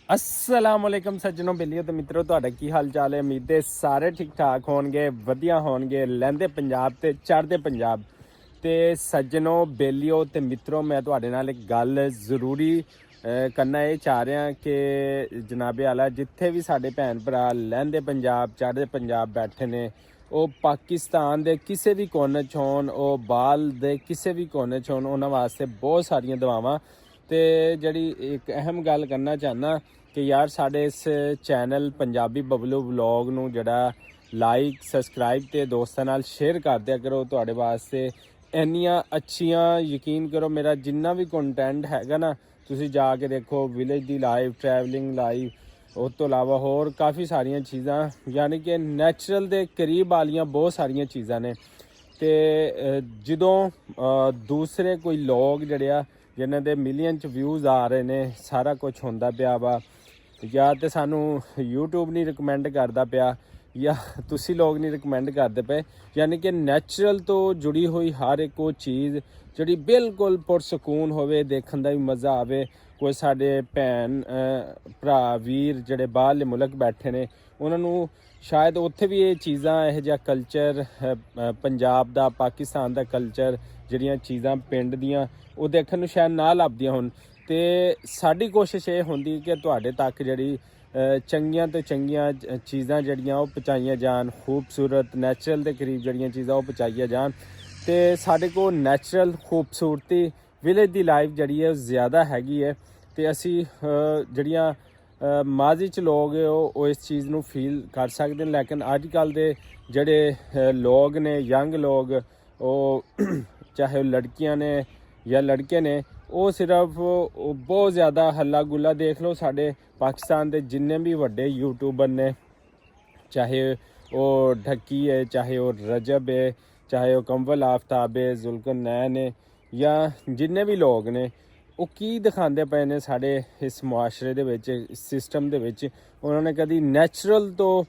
अस्सलामुअलैकुम सज्जनों बेलियो तो मित्रों ਤੁਹਾਡਾ ਕੀ ਹਾਲ ਚਾਲ ਹੈ। ਉਮੀਦ ਹੈ ਸਾਰੇ ਠੀਕ ਠਾਕ ਹੋਣਗੇ, ਵਧੀਆ ਹੋਣਗੇ, ਲਹਿੰਦੇ ਪੰਜਾਬ ਤੇ ਚੜ੍ਹਦੇ ਪੰਜਾਬ। ਤੇ ਸੱਜਣੋ ਬੇਲਿਓ ਤੇ ਮਿੱਤਰੋ ਮੈਂ ਤੁਹਾਡੇ ਨਾਲ ਇੱਕ ਗੱਲ ਜ਼ਰੂਰੀ ਕਰਨਾ ਇਹ ਚਾਹ ਰਿਹਾ ਕਿ ਜਨਾਬੇ ਆਲਾ ਜਿੱਥੇ ਵੀ ਸਾਡੇ ਭੈਣ ਭਰਾ ਲਹਿੰਦੇ ਪੰਜਾਬ ਚੜ੍ਹਦੇ ਪੰਜਾਬ ਬੈਠੇ ਨੇ, ਉਹ ਪਾਕਿਸਤਾਨ ਦੇ ਕਿਸੇ ਵੀ ਕੋਨੇ 'ਚ ਹੋਣ, ਉਹ ਬਾਲ ਦੇ ਕਿਸੇ ਵੀ ਕੋਨੇ 'ਚ ਹੋਣ, ਉਹਨਾਂ ਵਾਸਤੇ ਬਹੁਤ ਸਾਰੀਆਂ ਦੁਆਵਾਂ। ਤੇ ਜਿਹੜੀ ਇੱਕ ਅਹਿਮ ਗੱਲ ਕਰਨਾ ਚਾਹੁੰਦਾ ਕਿ ਯਾਰ ਸਾਡੇ ਇਸ ਚੈਨਲ ਪੰਜਾਬੀ ਬਬਲੂ ਵਲੌਗ ਨੂੰ ਜਿਹੜਾ ਲਾਈਕ ਸਬਸਕ੍ਰਾਈਬ ਤੇ ਦੋਸਤਾਂ ਨਾਲ ਸ਼ੇਅਰ ਕਰ ਦਿਆ ਕਰੋ। ਤੁਹਾਡੇ ਵਾਸਤੇ ਇੰਨੀਆਂ ਅੱਛੀਆਂ, ਯਕੀਨ ਕਰੋ ਮੇਰਾ ਜਿੰਨਾ ਵੀ ਕੰਟੈਂਟ ਹੈਗਾ ਨਾ, ਤੁਸੀਂ ਜਾ ਕੇ ਦੇਖੋ, ਵਿਲੇਜ ਦੀ ਲਾਈਵ, ਟਰੈਵਲਿੰਗ ਲਾਈਵ, ਉਸ ਤੋਂ ਇਲਾਵਾ ਹੋਰ ਕਾਫੀ ਸਾਰੀਆਂ ਚੀਜ਼ਾਂ, ਯਾਨੀ ਕਿ ਨੈਚੁਰਲ ਦੇ ਕਰੀਬ ਵਾਲੀਆਂ ਬਹੁਤ ਸਾਰੀਆਂ ਚੀਜ਼ਾਂ ਨੇ। ਤੇ ਜਦੋਂ ਦੂਸਰੇ ਕੋਈ ਲੋਕ ਜਿਹੜੇ ਆ ਜਿਨ੍ਹਾਂ ਦੇ ਮਿਲੀਅਨ 'ਚ ਵਿਊਜ਼ ਆ ਰਹੇ ਨੇ, ਸਾਰਾ ਕੁਝ ਹੁੰਦਾ ਪਿਆ ਵਾ, ਜਾਂ ਤੇ ਸਾਨੂੰ YouTube ਨਹੀਂ ਰਿਕਮੈਂਡ ਕਰਦਾ ਪਿਆ, ਜਾਂ ਤੁਸੀਂ ਲੋਕ ਨਹੀਂ ਰਿਕਮੈਂਡ ਕਰਦੇ ਪਏ, ਯਾਨੀ ਕਿ ਨੈਚੁਰਲ ਤੋਂ ਜੁੜੀ ਹੋਈ ਹਰ ਇੱਕ ਉਹ ਚੀਜ਼ ਜਿਹੜੀ ਬਿਲਕੁਲ ਪੁਰਸਕੂਨ ਹੋਵੇ, ਦੇਖਣ ਦਾ ਵੀ ਮਜ਼ਾ ਆਵੇ। ਕੋਈ ਸਾਡੇ ਭੈਣ ਭਰਾ ਵੀਰ ਜਿਹੜੇ ਬਾਹਰਲੇ ਮੁਲਕ ਬੈਠੇ ਨੇ, ਉਹਨਾਂ ਨੂੰ ਸ਼ਾਇਦ ਉੱਥੇ ਵੀ ਇਹ ਚੀਜ਼ਾਂ, ਇਹੋ ਜਿਹਾ ਕਲਚਰ, ਪੰਜਾਬ ਦਾ, ਪਾਕਿਸਤਾਨ ਦਾ ਕਲਚਰ, ਜਿਹੜੀਆਂ ਚੀਜ਼ਾਂ ਪਿੰਡ ਦੀਆਂ, ਉਹ ਦੇਖਣ ਨੂੰ ਸ਼ਾਇਦ ਨਾ ਲੱਭਦੀਆਂ ਹੋਣ। ਤੇ ਸਾਡੀ ਕੋਸ਼ਿਸ਼ ਇਹ ਹੁੰਦੀ ਕਿ ਤੁਹਾਡੇ ਤੱਕ ਜਿਹੜੀ ਚੰਗੀਆਂ ਤੋਂ ਚੰਗੀਆਂ ਚੀਜ਼ਾਂ ਜਿਹੜੀਆਂ ਉਹ ਪਹੁੰਚਾਈਆਂ ਜਾਣ, ਖੂਬਸੂਰਤ ਨੈਚੁਰਲ ਦੇ ਕਰੀਬ ਜਿਹੜੀਆਂ ਚੀਜ਼ਾਂ ਉਹ ਪਹੁੰਚਾਈਆਂ ਜਾਣ। ਤੇ ਸਾਡੇ ਕੋਲ ਨੈਚੁਰਲ ਖੂਬਸੂਰਤੀ ਵਿਲੇਜ ਦੀ ਲਾਈਫ ਜਿਹੜੀ ਹੈ ਉਹ ਜ਼ਿਆਦਾ ਹੈਗੀ ਹੈ। ਤੇ ਅਸੀਂ ਜਿਹੜੀਆਂ ਮਾਜ਼ੀ 'ਚ ਲੋਕ ਉਹ ਇਸ ਚੀਜ਼ ਨੂੰ ਫੀਲ ਕਰ ਸਕਦੇ ਨੇ, ਲੇਕਿਨ ਅੱਜ ਕੱਲ੍ਹ ਦੇ ਜਿਹੜੇ ਲੋਕ ਨੇ, ਯੰਗ ਲੋਕ, ਉਹ ਚਾਹੇ ਉਹ ਲੜਕੀਆਂ ਨੇ ਜਾਂ ਲੜਕੇ ਨੇ, ਉਹ ਸਿਰਫ ਬਹੁਤ ਜ਼ਿਆਦਾ ਹੱਲਾ ਗੁੱਲਾ। ਦੇਖ ਲਓ ਸਾਡੇ ਪਾਕਿਸਤਾਨ ਦੇ ਜਿੰਨੇ ਵੀ ਵੱਡੇ ਯੂਟਿਊਬਰ ਨੇ, ਚਾਹੇ ਉਹ ਢੱਕੀ ਹੈ, ਚਾਹੇ ਉਹ ਰਜਬ ਹੈ, ਚਾਹੇ ਉਹ ਕੰਵਲ ਆਫਤਾਬ ਹੈ, ਜ਼ੁਲਕਰਨੈਨ ਨੇ, ਜਾਂ ਜਿੰਨੇ ਵੀ ਲੋਕ ਨੇ, ਉਹ ਕੀ ਦਿਖਾਉਂਦੇ ਪਏ ਨੇ ਸਾਡੇ ਇਸ ਮੁਆਸ਼ਰੇ ਦੇ ਵਿੱਚ, ਇਸ ਸਿਸਟਮ ਦੇ ਵਿੱਚ। ਉਹਨਾਂ ਨੇ ਕਦੀ ਨੈਚੁਰਲ ਤੋਂ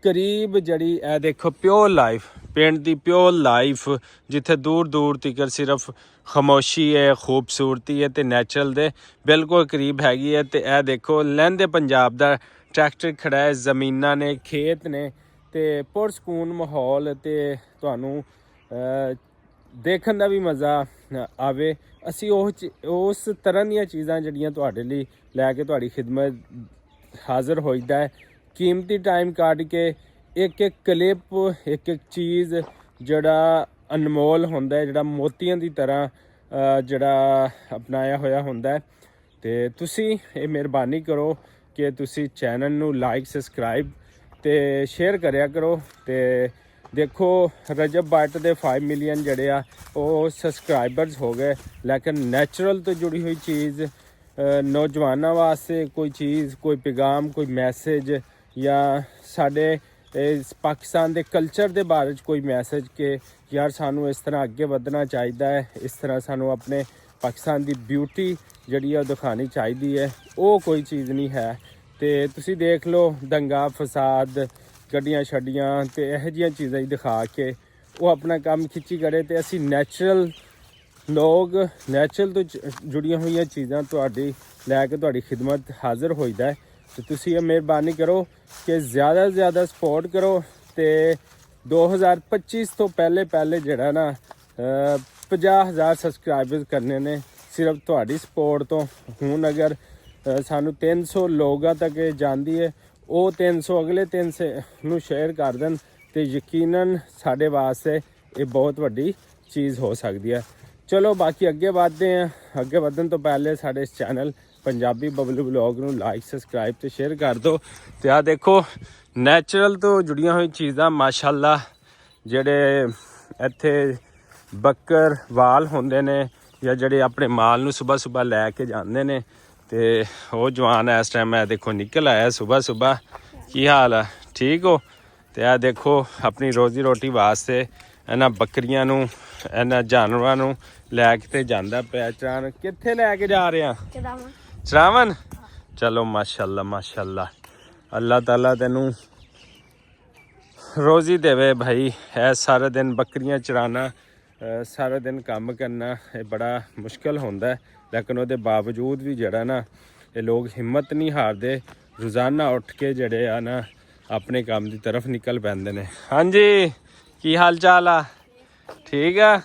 ਕਰੀਬ ਜਿਹੜੀ ਇਹ ਦੇਖੋ ਪਿਓਰ ਲਾਈਫ, ਪਿੰਡ ਦੀ ਪਿਓਰ ਲਾਈਫ, ਜਿੱਥੇ ਦੂਰ ਦੂਰ ਤੀਕਰ ਸਿਰਫ ਖਾਮੋਸ਼ੀ ਹੈ, ਖੂਬਸੂਰਤੀ ਹੈ, ਤੇ ਨੈਚੁਰਲ ਦੇ ਬਿਲਕੁਲ ਕਰੀਬ ਹੈਗੀ ਹੈ। ਤੇ ਇਹ ਦੇਖੋ ਲਹਿੰਦੇ ਪੰਜਾਬ ਦਾ ਟਰੈਕਟਰ ਖੜਾ ਹੈ, ਜ਼ਮੀਨਾਂ ਨੇ, ਖੇਤ ਨੇ, ਤੇ ਪੁਰਸਕੂਨ ਮਾਹੌਲ, ਤੇ ਤੁਹਾਨੂੰ ਦੇਖਣ ਦਾ ਵੀ ਮਜ਼ਾ ਆਵੇ। ਅਸੀਂ ਉਸ ਤਰ੍ਹਾਂ ਦੀਆਂ ਚੀਜ਼ਾਂ ਜਿਹੜੀਆਂ ਤੁਹਾਡੇ ਲਈ ਲੈ ਕੇ ਤੁਹਾਡੀ ਖਿਦਮਤ ਹਾਜ਼ਰ ਹੋਈਦਾ ਹੈ। ਕੀਮਤੀ ਟਾਈਮ ਕੱਢ ਕੇ ਇੱਕ ਇੱਕ ਕਲਿੱਪ, ਇੱਕ ਇੱਕ ਚੀਜ਼ ਜਿਹੜਾ ਅਨਮੋਲ ਹੁੰਦਾ ਹੈ, ਜਿਹੜਾ ਮੋਤੀਆਂ ਦੀ ਤਰ੍ਹਾਂ ਜਿਹੜਾ ਅਪਣਾਇਆ ਹੋਇਆ ਹੁੰਦਾ ਹੈ। ਤੇ ਤੁਸੀਂ ਇਹ ਮਿਹਰਬਾਨੀ ਕਰੋ ਕਿ ਤੁਸੀਂ ਚੈਨਲ ਨੂੰ ਲਾਈਕ ਸਬਸਕ੍ਰਾਈਬ ਤੇ ਸ਼ੇਅਰ ਕਰਿਆ ਕਰੋ। ਤੇ ਦੇਖੋ ਰਜਬ ਬੱਟ ਦੇ 5 ਮਿਲੀਅਨ ਜਿਹੜੇ ਆ ਉਹ ਸਬਸਕ੍ਰਾਈਬਰਸ ਹੋ ਗਏ, ਲੇਕਿਨ ਨੈਚੁਰਲ ਤੋਂ ਜੁੜੀ ਹੋਈ ਚੀਜ਼, ਨੌਜਵਾਨਾਂ ਵਾਸਤੇ ਕੋਈ ਚੀਜ਼, ਕੋਈ ਪੈਗਾਮ, ਕੋਈ ਮੈਸੇਜ, ਜਾਂ ਸਾਡੇ ਇਸ ਪਾਕਿਸਤਾਨ ਦੇ ਕਲਚਰ ਦੇ ਬਾਰੇ 'ਚ ਕੋਈ ਮੈਸੇਜ ਕਿ ਯਾਰ ਸਾਨੂੰ ਇਸ ਤਰ੍ਹਾਂ ਅੱਗੇ ਵਧਣਾ ਚਾਹੀਦਾ ਹੈ, ਇਸ ਤਰ੍ਹਾਂ ਸਾਨੂੰ ਆਪਣੇ ਪਾਕਿਸਤਾਨ ਦੀ ਬਿਊਟੀ ਜਿਹੜੀ ਆ ਉਹ ਦਿਖਾਉਣੀ ਚਾਹੀਦੀ ਹੈ, ਉਹ ਕੋਈ ਚੀਜ਼ ਨਹੀਂ ਹੈ। ਤੇ ਤੁਸੀਂ ਦੇਖ ਲਓ ਦੰਗਾ ਫਸਾਦ, ਗੱਡੀਆਂ ਛੱਡੀਆਂ, ਤੇ ਇਹੋ ਜਿਹੀਆਂ ਚੀਜ਼ਾਂ ਹੀ ਦਿਖਾ ਕੇ ਉਹ ਆਪਣਾ ਕੰਮ ਖਿੱਚੀ ਕਰੇ। ਤੇ ਅਸੀਂ ਨੈਚੁਰਲ ਲੋਕ, ਨੈਚੁਰਲ ਤੋਂ ਜੁੜੀਆਂ ਹੋਈਆਂ ਚੀਜ਼ਾਂ ਤੁਹਾਡੀ ਲੈ ਕੇ ਤੁਹਾਡੀ ਖਿਦਮਤ ਹਾਜ਼ਰ ਹੋਈਦਾ ਹੈ। ਤੇ ਤੁਸੀਂ ਇਹ ਮਿਹਰਬਾਨੀ ਕਰੋ ਕਿ ਜ਼ਿਆਦਾ ਤੋਂ ਜ਼ਿਆਦਾ ਸਪੋਰਟ ਕਰੋ। ਤੇ 2025 ਤੋਂ ਪਹਿਲੇ ਜਿਹੜਾ ਨਾ 50,000 ਸਬਸਕ੍ਰਾਈਬਰਸ ਕਰਨੇ ਨੇ ਸਿਰਫ ਤੁਹਾਡੀ ਸਪੋਰਟ ਤੋਂ। ਹੁਣ ਅਗਰ ਸਾਨੂੰ 300 ਲੋਕਾਂ ਤੱਕ ਜਾਂਦੀ ਹੈ, ਉਹ 300 ਅਗਲੇ 300 ਨੂੰ ਸ਼ੇਅਰ ਕਰ ਦੇਣ, ਤੇ ਯਕੀਨਨ ਸਾਡੇ ਵਾਸਤੇ ਇਹ ਬਹੁਤ ਵੱਡੀ ਚੀਜ਼ ਹੋ ਸਕਦੀ ਹੈ। ਚਲੋ ਬਾਕੀ ਅੱਗੇ ਵਧਦੇ ਹਾਂ। ਅੱਗੇ ਵਧਣ ਤੋਂ ਪਹਿਲੇ ਸਾਡੇ ਇਸ ਚੈਨਲ ਪੰਜਾਬੀ ਬਬਲੂ ਵਲੌਗ ਨੂੰ ਲਾਈਕ ਸਬਸਕ੍ਰਾਈਬ ਤੇ ਸ਼ੇਅਰ ਕਰ ਦਿਓ। ਤੇ ਆਹ ਦੇਖੋ ਨੈਚੁਰਲ ਤੋਂ ਜੁੜੀਆਂ ਹੋਈ ਚੀਜ਼ਾਂ, ਮਾਸ਼ਾਅੱਲਾ, ਜਿਹੜੇ ਇੱਥੇ ਬੱਕਰ ਵਾਲ ਹੁੰਦੇ ਨੇ, ਜਾਂ ਜਿਹੜੇ ਆਪਣੇ ਮਾਲ ਨੂੰ ਸੁਬਾਹ ਲੈ ਕੇ ਜਾਂਦੇ ਨੇ, ਤੇ ਉਹ ਜਵਾਨ ਇਸ ਟਾਈਮ ਇਹ ਦੇਖੋ ਨਿਕਲ ਆਇਆ ਸੁਬਾਹ। ਕੀ ਹਾਲ ਆ, ਠੀਕ ਹੋ? ਤੇ ਇਹ ਦੇਖੋ ਆਪਣੀ ਰੋਜ਼ੀ ਰੋਟੀ ਵਾਸਤੇ ਇਹਨਾਂ ਬੱਕਰੀਆਂ ਨੂੰ, ਇਹਨਾਂ ਜਾਨਵਰਾਂ ਨੂੰ ਲੈ ਕੇ ਤੇ ਜਾਂਦਾ ਪਿਆ। ਚਾਨ ਕਿੱਥੇ ਲੈ ਕੇ ਜਾ ਰਹੇ ਆ? ਚਰਾਵਨ। ਚਲੋ ਮਾਸ਼ਾਅੱਲਾ, ਅੱਲਾਹ ਤਾਲਾ ਤੈਨੂੰ ਰੋਜ਼ੀ ਦੇਵੇ ਭਾਈ। ਇਹ ਸਾਰਾ ਦਿਨ ਬੱਕਰੀਆਂ ਚਰਾਉਣਾ, ਸਾਰਾ ਦਿਨ ਕੰਮ ਕਰਨਾ, ਇਹ ਬੜਾ ਮੁਸ਼ਕਿਲ ਹੁੰਦਾ, ਲੇਕਿਨ ਉਹਦੇ ਬਾਵਜੂਦ ਵੀ ਜਿਹੜਾ ਨਾ ਇਹ ਲੋਕ ਹਿੰਮਤ ਨਹੀਂ ਹਾਰਦੇ, ਰੋਜ਼ਾਨਾ ਉੱਠ ਕੇ ਜਿਹੜੇ ਆ ਨਾ ਆਪਣੇ ਕੰਮ ਦੀ ਤਰਫ ਨਿਕਲ ਪੈਂਦੇ ਨੇ। ਹਾਂਜੀ, ਕੀ ਹਾਲ ਚਾਲ ਆ? ਠੀਕ ਆ।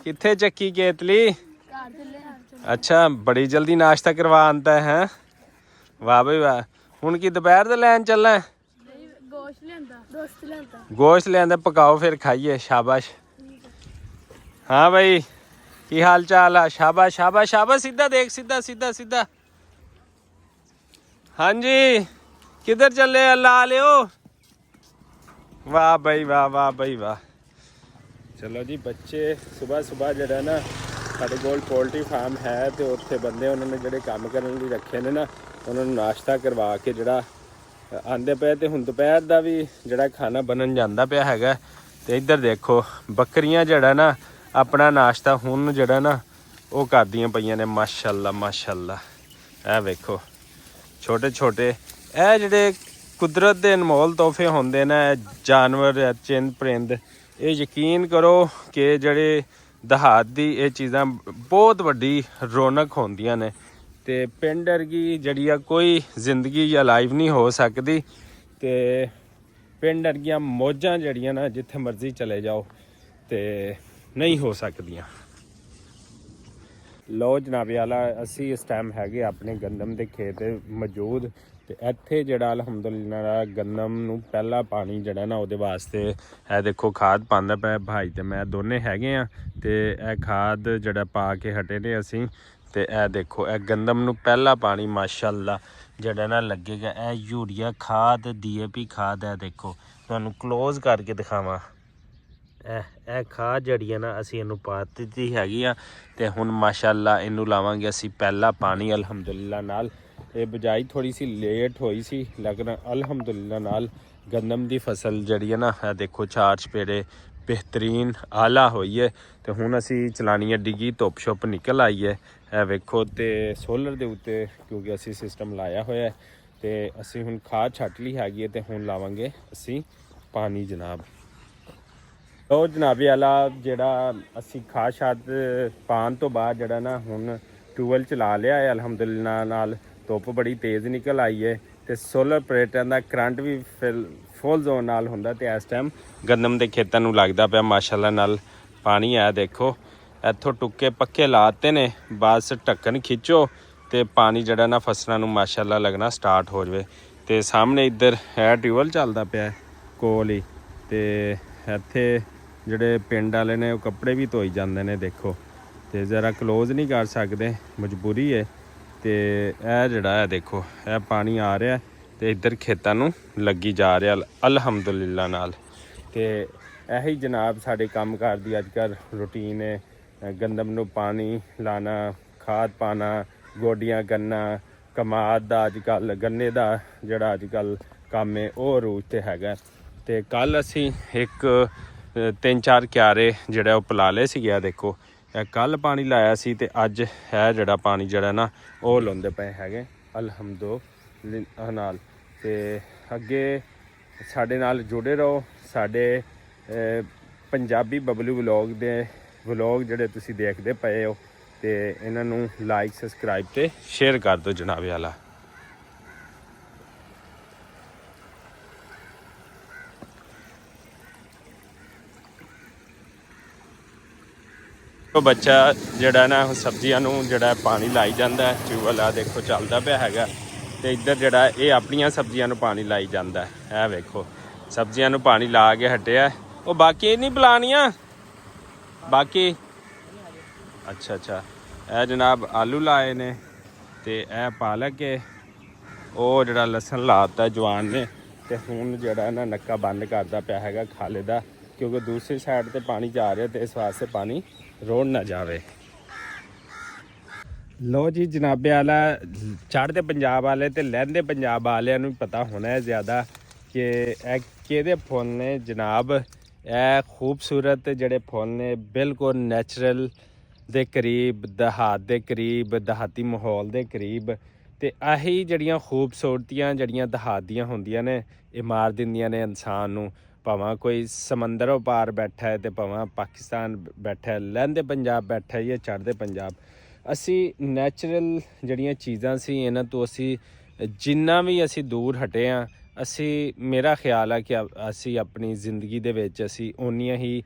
ਕਿੱਥੇ ਚੱਕੀ ਕੇਤਲੀ? ਅੱਛਾ, ਬੜੀ ਜਲਦੀ ਨਾਸ਼ਤਾ ਕਰਵਾ ਆਂਦਾ ਹੈ। ਵਾਹ ਬਈ ਵਾਹ। ਹੁਣ ਕੀ ਦੁਪਹਿਰ ਦਾ ਲੈਣ ਚੱਲਣਾ? ਗੋਸ਼ਤ ਲਿਆਂਦਾ, ਪਕਾਓ ਫਿਰ ਖਾਈਏ। ਸ਼ਾਬਾਸ਼। ਹਾਂ ਬਈ, ਕੀ ਹਾਲ ਚਾਲ ਆ? ਸ਼ਾਬਾਸ਼ ਸ਼ਾਬਾਸ਼ ਸ਼ਾਬਾਸ਼। ਸਿੱਧਾ ਦੇਖ, ਸਿੱਧਾ ਸਿੱਧਾ ਸਿੱਧਾ। ਹਾਂਜੀ, ਕਿੱਧਰ ਚੱਲੇ? ਲਾ ਲਿਓ। ਵਾਹ ਬਈ ਵਾਹ, ਵਾਹ ਬਈ ਵਾਹ। ਚਲੋ ਜੀ ਬੱਚੇ, ਸੁਬਾਹ ਜਿਹੜਾ ਨਾ ਸਾਡੇ ਕੋਲ ਪੋਲਟਰੀ ਫਾਰਮ ਹੈ ਤੇ ਉੱਥੇ ਬੰਦੇ ਉਹਨਾਂ ਨੇ ਜਿਹੜੇ ਕੰਮ ਕਰਨ ਲਈ ਰੱਖੇ ਨੇ ਨਾ, ਉਹਨਾਂ ਨੂੰ ਨਾਸ਼ਤਾ ਕਰਵਾ ਕੇ ਜਿਹੜਾ ਆਂਦੇ ਪਏ। ਤੇ ਹੁਣ ਦੁਪਹਿਰ ਦਾ ਵੀ ਜਿਹੜਾ ਖਾਣਾ ਬਣਨ ਜਾਂਦਾ ਪਿਆ ਹੈਗਾ। ਤੇ ਇੱਧਰ ਦੇਖੋ ਬੱਕਰੀਆਂ ਜਿਹੜਾ ਨਾ ਆਪਣਾ ਨਾਸ਼ਤਾ ਹੁਣ ਜਿਹੜਾ ਨਾ ਉਹ ਕਰਦੀਆਂ ਪਈਆਂ ਨੇ। ਮਾਸ਼ਾਅੱਲਾ ਮਾਸ਼ਾਅੱਲਾ। ਇਹ ਵੇਖੋ ਛੋਟੇ ਛੋਟੇ ਇਹ ਜਿਹੜੇ ਕੁਦਰਤ ਦੇ ਅਨਮੋਲ ਤੋਹਫੇ ਹੁੰਦੇ ਨੇ, ਜਾਨਵਰ, ਚਿੰਦ ਪਰਿੰਦ, ਇਹ ਯਕੀਨ ਕਰੋ ਕਿ ਜਿਹੜੇ ਦੇਹਾਤ ਦੀ ਇਹ ਚੀਜ਼ਾਂ ਬਹੁਤ ਵੱਡੀ ਰੌਣਕ ਹੁੰਦੀਆਂ ਨੇ। ਤੇ ਪਿੰਡ ਵਰਗੀ ਜਿਹੜੀ ਆ ਕੋਈ ਜ਼ਿੰਦਗੀ ਜਾਂ ਲਾਈਫ ਨਹੀਂ ਹੋ ਸਕਦੀ। ਤੇ ਪਿੰਡ ਵਰਗੀਆਂ ਮੌਜਾਂ ਜਿਹੜੀਆਂ ਨਾ ਜਿੱਥੇ ਮਰਜ਼ੀ ਚਲੇ ਜਾਓ ਤੇ ਨਹੀਂ ਹੋ ਸਕਦੀਆਂ। ਲੋ ਜਨਾਬੇ ਵਾਲਾ, ਅਸੀਂ ਇਸ ਟਾਈਮ ਹੈਗੇ ਆਪਣੇ ਗੰਦਮ ਦੇ ਖੇਤ ਮੌਜੂਦ। ਤੇ ਇੱਥੇ ਜਿਹੜਾ ਅਲਹਮਦੁਲਿਲਾ ਗੰਦਮ ਨੂੰ ਪਹਿਲਾ ਪਾਣੀ ਜਿਹੜਾ ਨਾ ਉਹਦੇ ਵਾਸਤੇ ਇਹ ਦੇਖੋ ਖਾਦ ਪਾਉਂਦਾ ਪਿਆ ਭਾਈ ਤੇ ਮੈਂ ਦੋਨੇ ਹੈਗੇ ਆ। ਤੇ ਇਹ ਖਾਦ ਜਿਹੜਾ ਪਾ ਕੇ ਹਟੇ ਨੇ ਅਸੀਂ। ਤੇ ਇਹ ਦੇਖੋ ਇਹ ਗੰਦਮ ਨੂੰ ਪਹਿਲਾ ਪਾਣੀ ਮਾਸ਼ਾਅੱਲਾ ਜਿਹੜਾ ਨਾ ਲੱਗੇਗਾ। ਇਹ ਯੂਰੀਆ ਖਾਦ, DAP ਖਾਦ ਹੈ। ਦੇਖੋ ਤੁਹਾਨੂੰ ਕਲੋਜ਼ ਕਰਕੇ ਦਿਖਾਵਾਂ। ਇਹ ਖਾਦ ਜਿਹੜੀ ਹੈ ਨਾ ਅਸੀਂ ਇਹਨੂੰ ਪਾ ਦਿੱਤੀ ਹੈਗੀ ਆ। ਤੇ ਹੁਣ ਮਾਸ਼ਾਅੱਲਾ ਇਹਨੂੰ ਲਾਵਾਂਗੇ ਅਸੀਂ ਪਹਿਲਾ ਪਾਣੀ ਅਲਹਮਦੁਲਿਲਾ ਨਾਲ। ਇਹ ਬਿਜਾਈ ਥੋੜੀ ਸੀ ਲੇਟ ਹੋਈ ਸੀ, ਲੇਕਿਨ ਅਲਹਮਦੁਲਿਲਾ ਨਾਲ ਗੰਦਮ ਦੀ ਫਸਲ ਜਿਹੜੀ ਹੈ ਨਾ ਇਹ ਦੇਖੋ ਚਾਰ ਚਪੇੜੇ ਬਿਹਤਰੀਨ ਆਲਾ ਹੋਈ ਹੈ। ਤੇ ਹੁਣ ਅਸੀਂ ਚਲਾਣੀ ਹੈ ਡਿੱਗੀ, ਧੁੱਪ ਸ਼ੁੱਪ ਨਿਕਲ ਆਈ ਹੈ। ਇਹ ਵੇਖੋ ਤੇ ਸੋਲਰ ਦੇ ਉੱਤੇ ਕਿਉਂਕਿ ਅਸੀਂ ਸਿਸਟਮ ਲਾਇਆ ਹੋਇਆ ਹੈ। ਤੇ ਅਸੀਂ ਹੁਣ ਖਾਦ ਛੱਟ ਲਈ ਹੈਗੀ ਹੈ ਤੇ ਹੁਣ ਲਾਵਾਂਗੇ ਅਸੀਂ ਪਾਣੀ ਜਨਾਬ। ਉਹ ਜਨਾਬੇ ਵਾਲਾ ਜਿਹੜਾ ਅਸੀਂ ਖਾਦ ਛੱਤ ਪਾਉਣ ਤੋਂ ਬਾਅਦ ਜਿਹੜਾ ਨਾ ਹੁਣ ਟਿਊਬਵੈੱਲ ਚਲਾ ਲਿਆ ਹੈ ਅਲਹਮਦੁਲਿਲਾ ਨਾਲ। ਧੁੱਪ ਬੜੀ ਤੇਜ਼ ਨਿਕਲ ਆਈ ਹੈ ਤੇ ਸੋਲਰ ਪਲੇਟਾਂ ਦਾ ਕਰੰਟ ਵੀ ਫੁੱਲ ਜ਼ੋਨ ਨਾਲ ਹੁੰਦਾ। ਤੇ ਇਸ ਟਾਈਮ ਗੰਦਮ ਦੇ ਖੇਤਾਂ ਨੂੰ ਲੱਗਦਾ ਪਿਆ ਮਾਸ਼ਾਅੱਲਾ ਨਾਲ ਪਾਣੀ। ਆ ਦੇਖੋ ਇੱਥੋਂ ਟੁੱਕੇ ਪੱਕੇ ਲਾਤੇ ਨੇ, ਬਸ ਢੱਕਣ ਖਿੱਚੋ ਤੇ ਪਾਣੀ ਜਿਹੜਾ ਨਾ ਫਸਲਾਂ ਨੂੰ ਮਾਸ਼ਾਅੱਲਾ ਲੱਗਣਾ ਸਟਾਰਟ ਹੋ ਜਾਵੇ। ਤੇ ਸਾਹਮਣੇ ਇੱਧਰ ਹੈ ਟਿਊਬਵੈੱਲ ਚੱਲਦਾ ਪਿਆ ਕੋਲ ਹੀ। ਤੇ ਇੱਥੇ ਜਿਹੜੇ ਪਿੰਡ ਵਾਲੇ ਨੇ ਉਹ ਕੱਪੜੇ ਵੀ ਧੋਈ ਜਾਂਦੇ ਨੇ ਦੇਖੋ। ਤੇ ਜ਼ਰਾ ਕਲੋਜ਼ ਨਹੀਂ ਕਰ ਸਕਦੇ, ਮਜਬੂਰੀ ਹੈ। ਤੇ ਇਹ ਜਿਹੜਾ ਹੈ ਦੇਖੋ ਇਹ ਪਾਣੀ ਆ ਰਿਹਾ ਤੇ ਇੱਧਰ ਖੇਤਾਂ ਨੂੰ ਲੱਗੀ ਜਾ ਰਿਹਾ ਅਲਹਮਦੁਲਿਲਾ ਨਾਲ। ਤੇ ਇਹੀ ਜਨਾਬ ਸਾਡੇ ਕੰਮਕਾਰ ਦੀ ਅੱਜ ਕੱਲ੍ਹ ਰੂਟੀਨ ਹੈ। ਗੰਦਮ ਨੂੰ ਪਾਣੀ ਲਾਣਾ, ਖਾਦ ਪਾਣਾ, ਗੋਡੀਆਂ ਕਰਨਾ, ਕਮਾਦ ਦਾ ਅੱਜ ਕੱਲ੍ਹ ਗੰਨੇ ਦਾ ਜਿਹੜਾ ਅੱਜ ਕੱਲ੍ਹ ਕੰਮ ਹੈ ਉਹ ਰੂਟ 'ਤੇ ਹੈਗਾ। ਤੇ ਕੱਲ੍ਹ ਅਸੀਂ ਇੱਕ 3-4 ਕਿਆਰੇ ਜਿਹੜਾ ਉਹ ਪਿਲਾ ਲਏ ਸੀਗੇ। ਆ ਦੇਖੋ ਇਹ ਕੱਲ੍ਹ ਪਾਣੀ ਲਾਇਆ ਸੀ ਤੇ ਅੱਜ ਹੈ ਜਿਹੜਾ ਪਾਣੀ ਜਿਹੜਾ ਨਾ ਉਹ ਲਾਉਂਦੇ ਪਏ ਹੈਗੇ ਅਲਹਮਦੁਲਿਲਾ ਨਾਲ। ਤੇ ਅੱਗੇ ਸਾਡੇ ਨਾਲ ਜੁੜੇ ਰਹੋ। ਸਾਡੇ ਪੰਜਾਬੀ ਬਬਲੂ ਵਲੋਗ ਜਿਹੜੇ ਤੁਸੀਂ ਦੇਖਦੇ ਪਏ ਹੋ ਤੇ ਇਹਨਾਂ ਨੂੰ ਲਾਈਕ, ਸਬਸਕ੍ਰਾਈਬ ਤੇ ਸ਼ੇਅਰ ਕਰ ਦਿਓ ਜਨਾਬੇ ਵਾਲਾ। ਉਹ ਬੱਚਾ ਜਿਹੜਾ ਨਾ ਸਬਜ਼ੀਆਂ ਨੂੰ ਜਿਹੜਾ ਪਾਣੀ ਲਾਈ ਜਾਂਦਾ ਹੈ। ਟਿਊਬਵੈੱਲ ਆ ਦੇਖੋ ਚੱਲਦਾ ਪਿਆ ਹੈਗਾ। ਤੇ ਇੱਧਰ ਜਿਹੜਾ ਇਹ ਆਪਣੀਆਂ ਸਬਜ਼ੀਆਂ ਨੂੰ ਪਾਣੀ ਲਾਈ ਜਾਂਦਾ ਹੈ। ਇਹ ਵੇਖੋ ਸਬਜ਼ੀਆਂ ਨੂੰ ਪਾਣੀ ਲਾ ਕੇ ਹਟਿਆ। ਉਹ ਬਾਕੀ ਨਹੀਂ ਪਿਲਾਉਣੀਆਂ ਬਾਕੀ। ਅੱਛਾ ਅੱਛਾ, ਇਹ ਜਨਾਬ ਆਲੂ ਲਾਏ ਨੇ ਤੇ ਇਹ ਪਾਲਕ ਹੈ। ਉਹ ਜਿਹੜਾ ਲਸਣ ਲਾਤਾ ਜਵਾਨ ਨੇ। ਤੇ ਹੁਣ ਜਿਹੜਾ ਨਾ ਨੱਕਾ ਬੰਦ ਕਰਦਾ ਪਿਆ ਹੈਗਾ ਖਾਲੇ ਦਾ, ਕਿਉਂਕਿ ਦੂਸਰੀ ਸਾਈਡ ਤੇ ਪਾਣੀ ਜਾ ਰਿਹਾ ਤੇ ਇਸ ਵਾਸਤੇ ਪਾਣੀ ਰੋੜ ਨਾ ਜਾਵੇ। ਲੋ ਜੀ ਜਨਾਬੇ ਵਾਲਾ, ਚੜ੍ਹਦੇ ਪੰਜਾਬ ਵਾਲੇ ਤੇ ਲਹਿੰਦੇ ਪੰਜਾਬ ਵਾਲਿਆਂ ਨੂੰ ਪਤਾ ਹੋਣਾ ਹੈ ਜ਼ਿਆਦਾ ਕਿ ਇਹ ਕਿਹਦੇ ਫੁੱਲ ਨੇ ਜਨਾਬ। ਇਹ ਖੂਬਸੂਰਤ ਜਿਹੜੇ ਫੁੱਲ ਨੇ ਬਿਲਕੁਲ ਨੈਚੁਰਲ ਦੇ ਕਰੀਬ, ਦੇਹਾਤ ਦੇ ਕਰੀਬ, ਦੇਹਾਤੀ ਮਾਹੌਲ ਦੇ ਕਰੀਬ। ਤੇ ਆਹੀ ਜਿਹੜੀਆਂ ਖੂਬਸੂਰਤੀਆਂ ਜਿਹੜੀਆਂ ਦੇਹਾਤ ਦੀਆਂ ਹੁੰਦੀਆਂ ਨੇ ਇਹ ਮਾਰ ਦਿੰਦੀਆਂ ਨੇ ਇਨਸਾਨ ਨੂੰ। ਭਾਵੇਂ ਕੋਈ ਸਮੁੰਦਰੋਂ ਪਾਰ ਬੈਠਾ ਹੈ ਤੇ ਭਾਵੇਂ ਪਾਕਿਸਤਾਨ ਬੈਠਾ ਹੈ, ਲਹਿੰਦੇ ਪੰਜਾਬ ਬੈਠਾ ਹੈ ਜਾਂ ਚੜ੍ਹਦੇ ਪੰਜਾਬ, ਅਸੀਂ ਨੈਚੁਰਲ ਜਿਹੜੀਆਂ ਚੀਜ਼ਾਂ ਸੀ ਇਹਨਾਂ ਤੋਂ ਅਸੀਂ ਜਿੰਨਾ ਵੀ ਅਸੀਂ ਦੂਰ ਹਟੇ ਹਾਂ, ਅਸੀਂ ਮੇਰਾ ਖਿਆਲ ਆ ਕਿ ਅਸੀਂ ਆਪਣੀ ਜ਼ਿੰਦਗੀ ਦੇ ਵਿੱਚ ਅਸੀਂ ਓਨੀਆਂ ਹੀ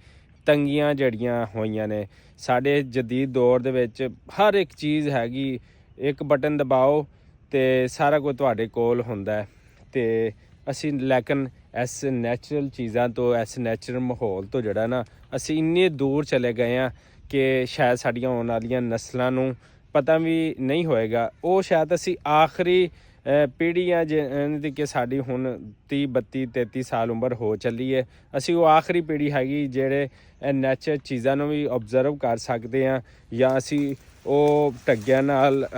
ਤੰਗੀਆਂ ਜਿਹੜੀਆਂ ਹੋਈਆਂ ਨੇ। ਸਾਡੇ ਜਦੀਦ ਦੌਰ ਦੇ ਵਿੱਚ ਹਰ ਇੱਕ ਚੀਜ਼ ਹੈਗੀ, ਇੱਕ ਬਟਨ ਦਬਾਓ ਤੇ ਸਾਰਾ ਕੁਝ ਤੁਹਾਡੇ ਕੋਲ ਹੁੰਦਾ। ਤੇ ਅਸੀਂ ਲੇਕਿਨ ਇਸ ਨੈਚੁਰਲ ਚੀਜ਼ਾਂ ਤੋਂ, ਇਸ ਨੈਚੁਰਲ ਮਾਹੌਲ ਤੋਂ ਜਿਹੜਾ ਨਾ ਅਸੀਂ ਇੰਨੇ ਦੂਰ ਚਲੇ ਗਏ ਹਾਂ ਕਿ ਸ਼ਾਇਦ ਸਾਡੀਆਂ ਆਉਣ ਵਾਲੀਆਂ ਨਸਲਾਂ ਨੂੰ ਪਤਾ ਵੀ ਨਹੀਂ ਹੋਏਗਾ। ਉਹ ਸ਼ਾਇਦ ਅਸੀਂ ਆਖਰੀ ਪੀੜ੍ਹੀ ਆ ਜਿਹਦੀ ਕਿ ਸਾਡੀ ਹੁਣ 30 32 33 ਸਾਲ ਉਮਰ ਹੋ ਚੱਲੀ ਹੈ, ਅਸੀਂ ਉਹ ਆਖਰੀ ਪੀੜ੍ਹੀ ਹੈਗੀ ਜਿਹੜੇ ਨੈਚੁਰਲ ਚੀਜ਼ਾਂ ਨੂੰ ਵੀ ਓਬਜ਼ਰਵ ਕਰ ਸਕਦੇ ਹਾਂ, ਜਾਂ ਅਸੀਂ ਉਹ ਢੱਗਿਆਂ ਨਾਲ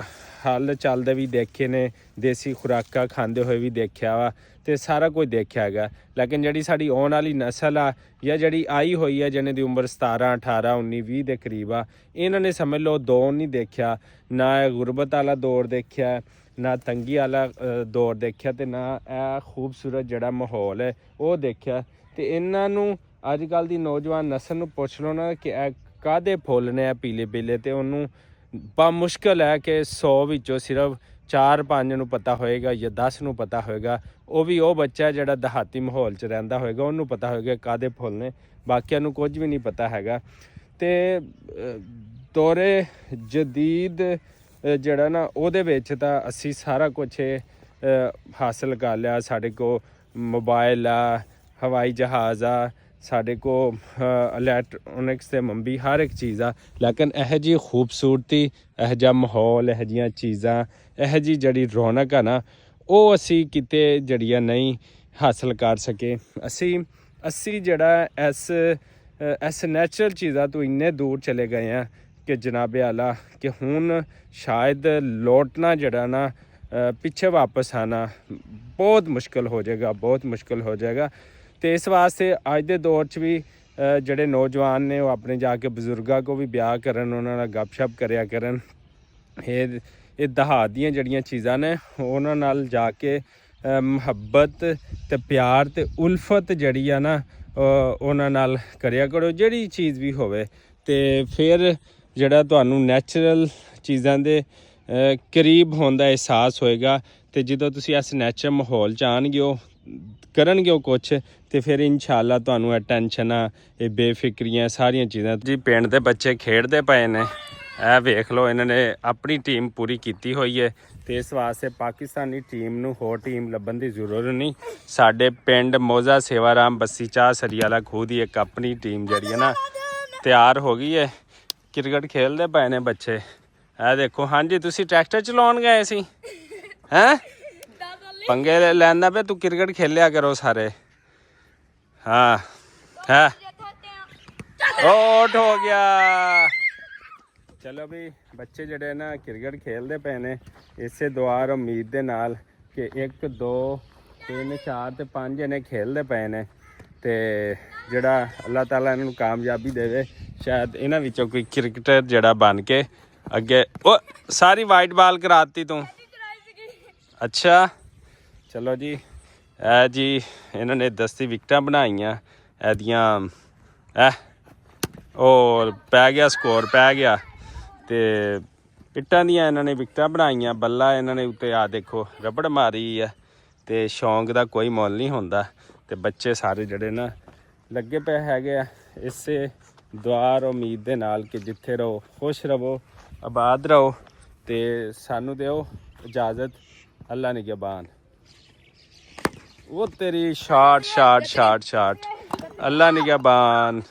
ਹੱਲ ਚੱਲਦੇ ਵੀ ਦੇਖੇ ਨੇ, ਦੇਸੀ ਖੁਰਾਕਾਂ ਖਾਂਦੇ ਹੋਏ ਵੀ ਦੇਖਿਆ ਵਾ, ਤੇ ਸਾਰਾ ਕੁਝ ਦੇਖਿਆ ਹੈਗਾ। ਲੇਕਿਨ ਜਿਹੜੀ ਸਾਡੀ ਆਉਣ ਵਾਲੀ ਨਸਲ ਆ ਜਾਂ ਜਿਹੜੀ ਆਈ ਹੋਈ ਹੈ ਜਿਹਨਾਂ ਦੀ ਉਮਰ 17 18 19 20 ਦੇ ਕਰੀਬ ਆ, ਇਹਨਾਂ ਨੇ ਸਮਝ ਲਓ ਦੌਰ ਨਹੀਂ ਦੇਖਿਆ, ਨਾ ਇਹ ਗੁਰਬਤ ਵਾਲਾ ਦੌਰ ਦੇਖਿਆ, ਨਾ ਤੰਗੀ ਵਾਲਾ ਦੌਰ ਦੇਖਿਆ, ਤੇ ਨਾ ਇਹ ਖੂਬਸੂਰਤ ਜਿਹੜਾ ਮਾਹੌਲ ਹੈ ਉਹ ਦੇਖਿਆ। ਤੇ ਇਹਨਾਂ ਨੂੰ ਅੱਜ ਕੱਲ੍ਹ ਦੀ ਨੌਜਵਾਨ ਨਸਲ ਨੂੰ ਪੁੱਛ ਲਓ ਨਾ ਕਿ ਇਹ ਕਾਹਦੇ ਫੁੱਲ ਨੇ, ਇਹ ਪੀਲੇ ਪੀਲੇ, ਤੇ ਉਹਨੂੰ ਬਾ ਮੁਸ਼ਕਿਲ ਹੈ ਕਿ 100 ਵਿੱਚੋਂ ਸਿਰਫ 4-5 ਨੂੰ ਪਤਾ ਹੋਏਗਾ ਜਾਂ 10 ਨੂੰ ਪਤਾ ਹੋਏਗਾ। ਉਹ ਵੀ ਉਹ ਬੱਚਾ ਜਿਹੜਾ ਦਿਹਾਤੀ ਮਾਹੌਲ 'ਚ ਰਹਿੰਦਾ ਹੋਏਗਾ, ਉਹਨੂੰ ਪਤਾ ਹੋਏਗਾ ਕਾਹਦੇ ਫੁੱਲ ਨੇ, ਬਾਕੀਆਂ ਨੂੰ ਕੁਝ ਵੀ ਨਹੀਂ ਪਤਾ ਹੈਗਾ। ਤੇ ਦੌਰੇ ਜਦੀਦ ਜਿਹੜਾ ਨਾ ਉਹਦੇ ਵਿੱਚ ਤਾਂ ਅਸੀਂ ਸਾਰਾ ਕੁਛ ਹਾਸਲ ਕਰ ਲਿਆ। ਸਾਡੇ ਕੋਲ ਮੋਬਾਈਲ ਆ, ਹਵਾਈ ਜਹਾਜ਼ ਆ, ਸਾਡੇ ਕੋਲ ਇਲੈਕਟ੍ਰੋਨਿਕਸ ਤੇ ਮੰਬੀ ਹਰ ਇੱਕ ਚੀਜ਼ ਆ, ਲੇਕਿਨ ਇਹੋ ਜਿਹੀ ਖੂਬਸੂਰਤੀ, ਇਹੋ ਜਿਹਾ ਮਾਹੌਲ, ਇਹੋ ਜਿਹੀਆਂ ਚੀਜ਼ਾਂ, ਇਹੋ ਜਿਹੀ ਜਿਹੜੀ ਰੌਣਕ ਆ ਨਾ, ਉਹ ਅਸੀਂ ਕਿਤੇ ਜਿਹੜੀਆਂ ਨਹੀਂ ਹਾਸਲ ਕਰ ਸਕੇ। ਅਸੀਂ ਜਿਹੜਾ ਇਸ ਨੈਚੁਰਲ ਚੀਜ਼ਾਂ ਤੋਂ ਇੰਨੇ ਦੂਰ ਚਲੇ ਗਏ ਹਾਂ ਕਿ ਜਨਾਬੇ ਆਲਾ ਕਿ ਹੁਣ ਸ਼ਾਇਦ ਲੌਟਣਾ ਜਿਹੜਾ ਨਾ ਪਿੱਛੇ ਵਾਪਸ ਆਣਾ ਬਹੁਤ ਮੁਸ਼ਕਿਲ ਹੋ ਜਾਏਗਾ, ਬਹੁਤ ਮੁਸ਼ਕਿਲ ਹੋ ਜਾਏਗਾ। ਤੇ ਇਸ ਵਾਸਤੇ ਅੱਜ ਦੇ ਦੌਰ 'ਚ ਵੀ ਜਿਹੜੇ ਨੌਜਵਾਨ ਨੇ ਉਹ ਆਪਣੇ ਜਾ ਕੇ ਬਜ਼ੁਰਗਾਂ ਕੋ ਵੀ ਬਿਆਹ ਕਰਨ, ਉਹਨਾਂ ਨਾਲ ਗੱਪਸ਼ਪ ਕਰਿਆ ਕਰਨ। ਇਹ ਦਹਾਤ ਦੀਆਂ ਜਿਹੜੀਆਂ ਚੀਜ਼ਾਂ ਨੇ ਉਹਨਾਂ ਨਾਲ ਜਾ ਕੇ ਮੁਹੱਬਤ ਤੇ ਪਿਆਰ ਤੇ ਉਲਫਤ ਜਿਹੜੀ ਆ ਨਾ ਉਹਨਾਂ ਨਾਲ ਕਰਿਆ ਕਰੋ, ਜਿਹੜੀ ਚੀਜ਼ ਵੀ ਹੋਵੇ। ਤੇ ਫਿਰ ਜਿਹੜਾ ਤੁਹਾਨੂੰ ਨੈਚੁਰਲ ਚੀਜ਼ਾਂ ਦੇ ਕਰੀਬ ਹੋਣ ਦਾ ਅਹਿਸਾਸ ਹੋਏਗਾ। ਤੇ ਜਦੋਂ ਤੁਸੀਂ ਇਸ ਨੈਚੁਰਲ ਮਾਹੌਲ 'ਚ ਆਉਣਗੇ, ਉਹ ਕਰਨਗੇ ਉਹ ਕੁਛ, ਤੇ ਫਿਰ ਇਨਸ਼ਾਅੱਲਾ ਤੁਹਾਨੂੰ ਇਹ ਟੈਨਸ਼ਨਾਂ, ਇਹ ਬੇਫਿਕਰੀਆਂ, ਸਾਰੀਆਂ ਚੀਜ਼ਾਂ ਜੀ। ਪਿੰਡ ਦੇ ਬੱਚੇ ਖੇਡਦੇ ਪਏ ਨੇ, ਇਹ ਵੇਖ ਲਓ, ਇਹਨਾਂ ਨੇ ਆਪਣੀ ਟੀਮ ਪੂਰੀ ਕੀਤੀ ਹੋਈ ਹੈ। ਤੇ ਇਸ ਵਾਸਤੇ ਪਾਕਿਸਤਾਨੀ ਟੀਮ ਨੂੰ ਹੋਰ ਟੀਮ ਲੱਭਣ ਦੀ ਜ਼ਰੂਰਤ ਨਹੀਂ। ਸਾਡੇ ਪਿੰਡ ਮੋਜ਼ਾ ਸੇਵਾਰਾਮ ਬੱਸੀ ਚਾਹ ਸਰੀ ਵਾਲਾ ਖੂਹ ਦੀ ਇੱਕ ਆਪਣੀ ਟੀਮ ਜਿਹੜੀ ਹੈ ਨਾ ਤਿਆਰ ਹੋ ਗਈ ਹੈ। ਕ੍ਰਿਕਟ ਖੇਡਦੇ ਪਏ ਨੇ ਬੱਚੇ, ਇਹ ਦੇਖੋ। ਹਾਂਜੀ, ਤੁਸੀਂ ਟਰੈਕਟਰ ਚਲਾਉਣ ਗਏ ਸੀ ਹੈਂ? ਪੰਗੇ ਲੈਂਦਾ ਪਿਆ ਤੂੰ, ਕ੍ਰਿਕਟ ਖੇਲਿਆ ਕਰੋ ਸਾਰੇ। ਹਾਂ ਹੈ ਆਊਟ ਹੋ ਗਿਆ। ਚਲੋ ਵੀ ਬੱਚੇ ਜਿਹੜੇ ਨਾ ਕ੍ਰਿਕਟ ਖੇਡਦੇ ਪਏ ਨੇ ਇਸੇ ਦੁਆ ਉਮੀਦ ਦੇ ਨਾਲ ਕਿ 1 2 3 4 ਤੇ 5 ਜਣੇ ਖੇਡਦੇ ਪਏ ਨੇ, ਤੇ ਜਿਹੜਾ ਅੱਲਾਹ ਤਾਲਾ ਇਹਨਾਂ ਨੂੰ ਕਾਮਯਾਬੀ ਦੇਵੇ। ਸ਼ਾਇਦ ਇਹਨਾਂ ਵਿੱਚੋਂ ਕੋਈ ਕ੍ਰਿਕਟਰ ਜਿਹੜਾ ਬਣ ਕੇ ਅੱਗੇ। ਉਹ ਸਾਰੀ ਵਾਈਟ ਬਾਲ ਕਰਾਤੀ ਤੂੰ? ਅੱਛਾ ਚਲੋ ਜੀ। ਇਹ ਜੀ ਇਹਨਾਂ ਨੇ 10 ਵਿਕਟਾਂ ਬਣਾਈਆਂ ਇਹਦੀਆਂ। ਉਹ ਪੈ ਗਿਆ, ਸਕੋਰ ਪੈ ਗਿਆ। ਤੇ ਇੱਟਾਂ ਦੀਆਂ ਇਹਨਾਂ ਨੇ ਵਿਕਟਾਂ ਬਣਾਈਆਂ, ਬੱਲਾ ਇਹਨਾਂ ਨੇ ਉੱਤੇ ਆ ਦੇਖੋ ਰਬੜ ਮਾਰੀ ਆ। ਤੇ ਸ਼ੌਂਕ ਦਾ ਕੋਈ ਮੁੱਲ ਨਹੀਂ ਹੁੰਦਾ। ਤੇ ਬੱਚੇ ਸਾਰੇ ਜਿਹੜੇ ਨਾ ਲੱਗੇ ਪਏ ਹੈਗੇ ਆ ਇਸੇ ਦੁਆ ਉਮੀਦ ਦੇ ਨਾਲ ਕਿ ਜਿੱਥੇ ਰਹੋ ਖੁਸ਼ ਰਹੋ, ਆਬਾਦ ਰਹੋ। ਤੇ ਸਾਨੂੰ ਦਿਓ ਇਜਾਜ਼ਤ, ਅੱਲਾ ਨਿਗਹਬਾਨ। ਉਹ ਤੇਰੀ ਸ਼ਾਟ ਅੱਲਾ ਨਿਗਹਬਾਨ।